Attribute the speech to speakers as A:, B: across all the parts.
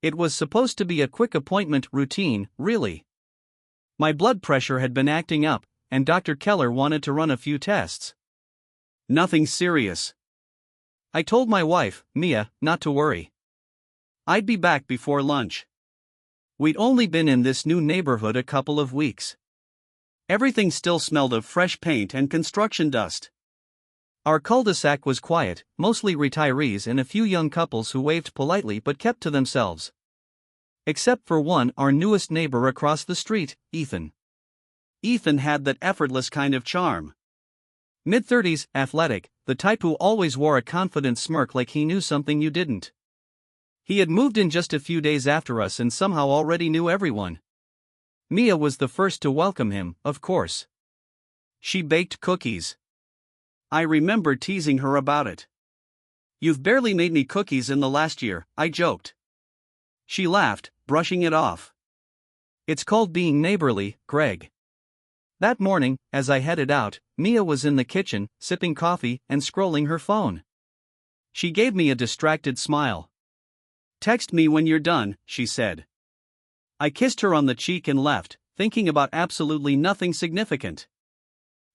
A: It was supposed to be a quick appointment routine, really. My blood pressure had been acting up, and Dr. Keller wanted to run a few tests. Nothing serious. I told my wife, Mia, not to worry. I'd be back before lunch. We'd only been in this new neighborhood a couple of weeks. Everything still smelled of fresh paint and construction dust. Our cul-de-sac was quiet, mostly retirees and a few young couples who waved politely but kept to themselves. Except for one, our newest neighbor across the street, Ethan. Ethan had that effortless kind of charm. Mid-30s, athletic, the type who always wore a confident smirk like he knew something you didn't. He had moved in just a few days after us and somehow already knew everyone. Mia was the first to welcome him, of course. She baked cookies. I remember teasing her about it. "You've barely made me cookies in the last year," I joked. She laughed, brushing it off. "It's called being neighborly, Greg." That morning, as I headed out, Mia was in the kitchen, sipping coffee and scrolling her phone. She gave me a distracted smile. "Text me when you're done," she said. I kissed her on the cheek and left, thinking about absolutely nothing significant.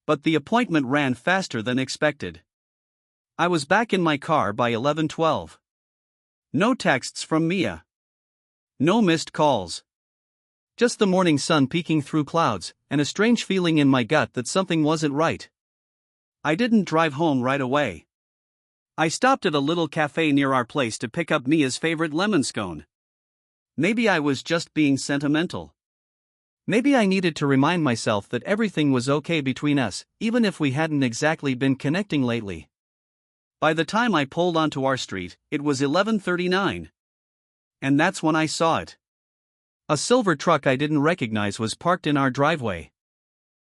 A: But the appointment ran faster than expected. I was back in my car by 11:12. No texts from Mia. No missed calls. Just the morning sun peeking through clouds, and a strange feeling in my gut that something wasn't right. I didn't drive home right away. I stopped at a little cafe near our place to pick up Mia's favorite lemon scone. Maybe I was just being sentimental. Maybe I needed to remind myself that everything was okay between us, even if we hadn't exactly been connecting lately. By the time I pulled onto our street, it was 11:39. And that's when I saw it. A silver truck I didn't recognize was parked in our driveway.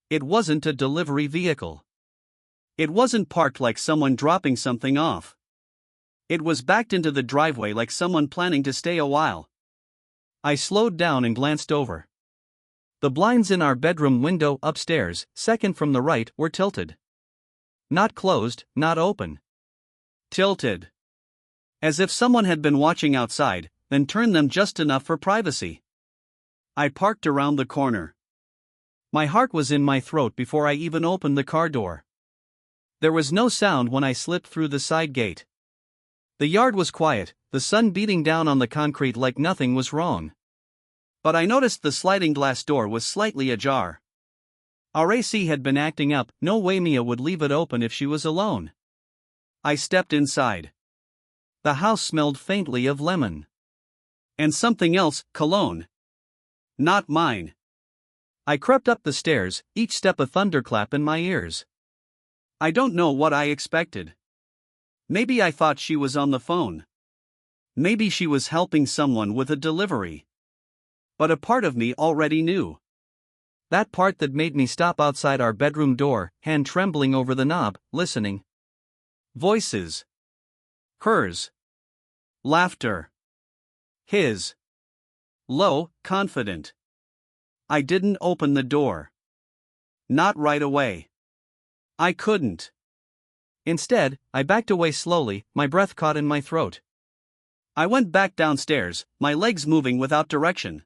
A: It wasn't a delivery vehicle. It wasn't parked like someone dropping something off. It was backed into the driveway like someone planning to stay a while. I slowed down and glanced over. The blinds in our bedroom window upstairs, second from the right, were tilted. Not closed, not open. Tilted. As if someone had been watching outside, then turned them just enough for privacy. I parked around the corner. My heart was in my throat before I even opened the car door. There was no sound when I slipped through the side gate. The yard was quiet, the sun beating down on the concrete like nothing was wrong. But I noticed the sliding glass door was slightly ajar. Our AC had been acting up, no way Mia would leave it open if she was alone. I stepped inside. The house smelled faintly of lemon. And something else, cologne. Not mine. I crept up the stairs, each step a thunderclap in my ears. I don't know what I expected. Maybe I thought she was on the phone. Maybe she was helping someone with a delivery. But a part of me already knew. That part that made me stop outside our bedroom door, hand trembling over the knob, listening. Voices. Hers. Laughter. His. Low, confident. I didn't open the door. Not right away. I couldn't. Instead, I backed away slowly, my breath caught in my throat. I went back downstairs, my legs moving without direction.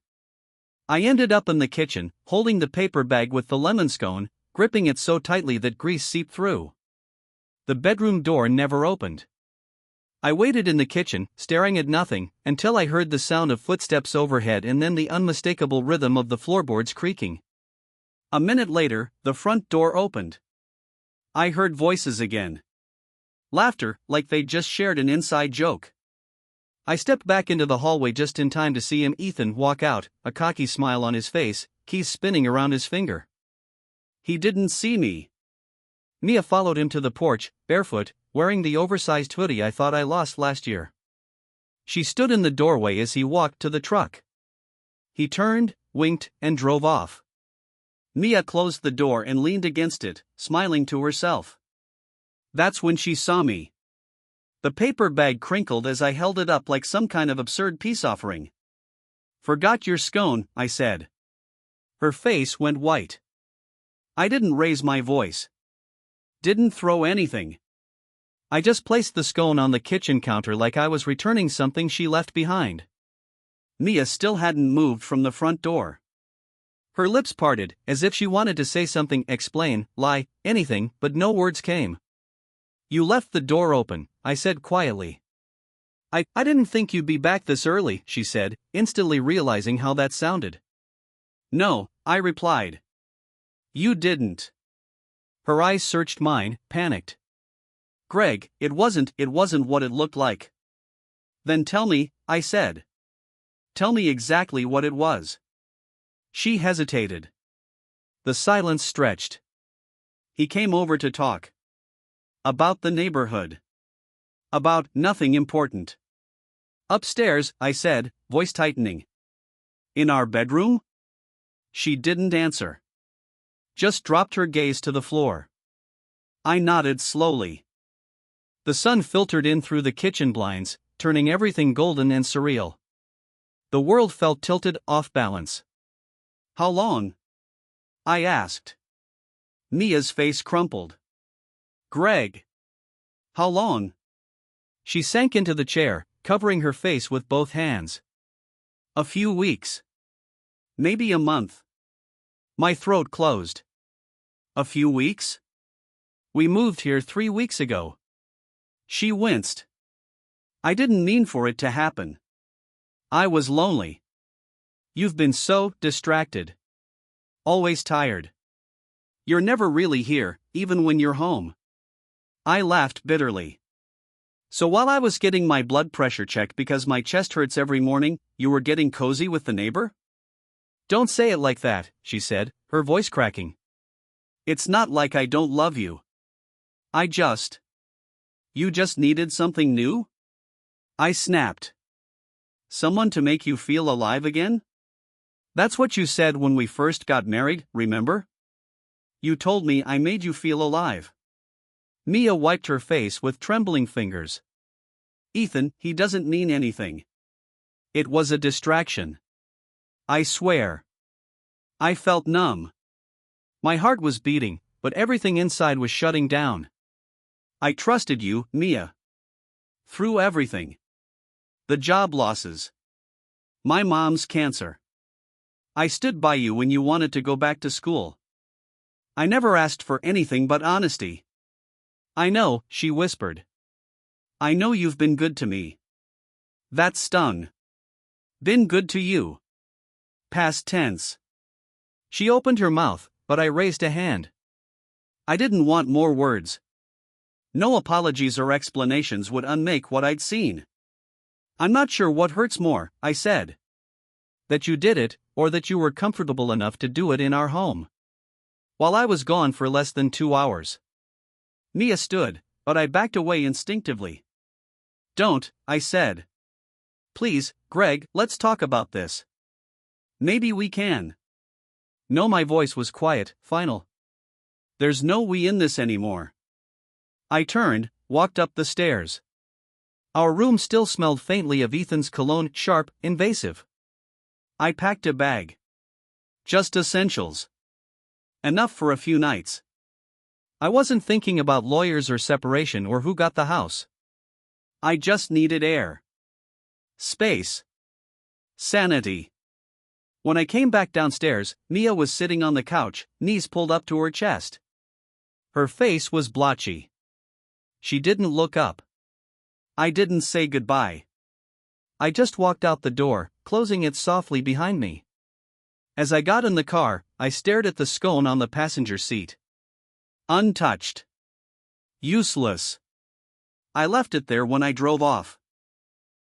A: I ended up in the kitchen, holding the paper bag with the lemon scone, gripping it so tightly that grease seeped through. The bedroom door never opened. I waited in the kitchen, staring at nothing, until I heard the sound of footsteps overhead and then the unmistakable rhythm of the floorboards creaking. A minute later, the front door opened. I heard voices again. Laughter, like they'd just shared an inside joke. I stepped back into the hallway just in time to see Ethan walk out, a cocky smile on his face, keys spinning around his finger. He didn't see me. Mia followed him to the porch, barefoot, wearing the oversized hoodie I thought I lost last year. She stood in the doorway as he walked to the truck. He turned, winked, and drove off. Mia closed the door and leaned against it, smiling to herself. That's when she saw me. The paper bag crinkled as I held it up like some kind of absurd peace offering. "Forgot your scone," I said. Her face went white. I didn't raise my voice. Didn't throw anything. I just placed the scone on the kitchen counter like I was returning something she left behind. Mia still hadn't moved from the front door. Her lips parted, as if she wanted to say something, explain, lie, anything, but no words came. "You left the door open," I said quietly. I didn't think you'd be back this early," she said, instantly realizing how that sounded. "No," I replied. "You didn't." Her eyes searched mine, panicked. "Greg, it wasn't what it looked like." "Then tell me," I said. "Tell me exactly what it was." She hesitated. The silence stretched. He came over to talk. About the neighborhood. About nothing important. "Upstairs," I said, voice tightening. "In our bedroom?" She didn't answer. Just dropped her gaze to the floor. I nodded slowly. The sun filtered in through the kitchen blinds, turning everything golden and surreal. The world felt tilted, off balance. "How long?" I asked. Mia's face crumpled. "Greg." "How long?" She sank into the chair, covering her face with both hands. "A few weeks. Maybe a month." My throat closed. "A few weeks? We moved here 3 weeks ago." She winced. "I didn't mean for it to happen. I was lonely." "You've been so distracted. Always tired. You're never really here, even when you're home." I laughed bitterly. "So while I was getting my blood pressure checked because my chest hurts every morning, you were getting cozy with the neighbor?" "Don't say it like that," she said, her voice cracking. "It's not like I don't love you. You just needed something new?" I snapped. "Someone to make you feel alive again? That's what you said when we first got married, remember? You told me I made you feel alive." Mia wiped her face with trembling fingers. "Ethan, he doesn't mean anything. It was a distraction. I swear." I felt numb. My heart was beating, but everything inside was shutting down. "I trusted you, Mia. Through everything. The job losses. My mom's cancer. I stood by you when you wanted to go back to school. I never asked for anything but honesty." "I know," she whispered. "I know you've been good to me." That stung. "Been good to you?" Past tense. She opened her mouth, but I raised a hand. I didn't want more words. No apologies or explanations would unmake what I'd seen. "I'm not sure what hurts more," I said. "That you did it, or that you were comfortable enough to do it in our home. While I was gone for less than 2 hours." Mia stood, but I backed away instinctively. "Don't," I said. "Please, Greg, let's talk about this. Maybe we can." "No," my voice was quiet, final. "There's no we in this anymore." I turned, walked up the stairs. Our room still smelled faintly of Ethan's cologne, sharp, invasive. I packed a bag. Just essentials. Enough for a few nights. I wasn't thinking about lawyers or separation or who got the house. I just needed air. Space. Sanity. When I came back downstairs, Mia was sitting on the couch, knees pulled up to her chest. Her face was blotchy. She didn't look up. I didn't say goodbye. I just walked out the door, closing it softly behind me. As I got in the car, I stared at the scone on the passenger seat. Untouched. Useless. I left it there when I drove off.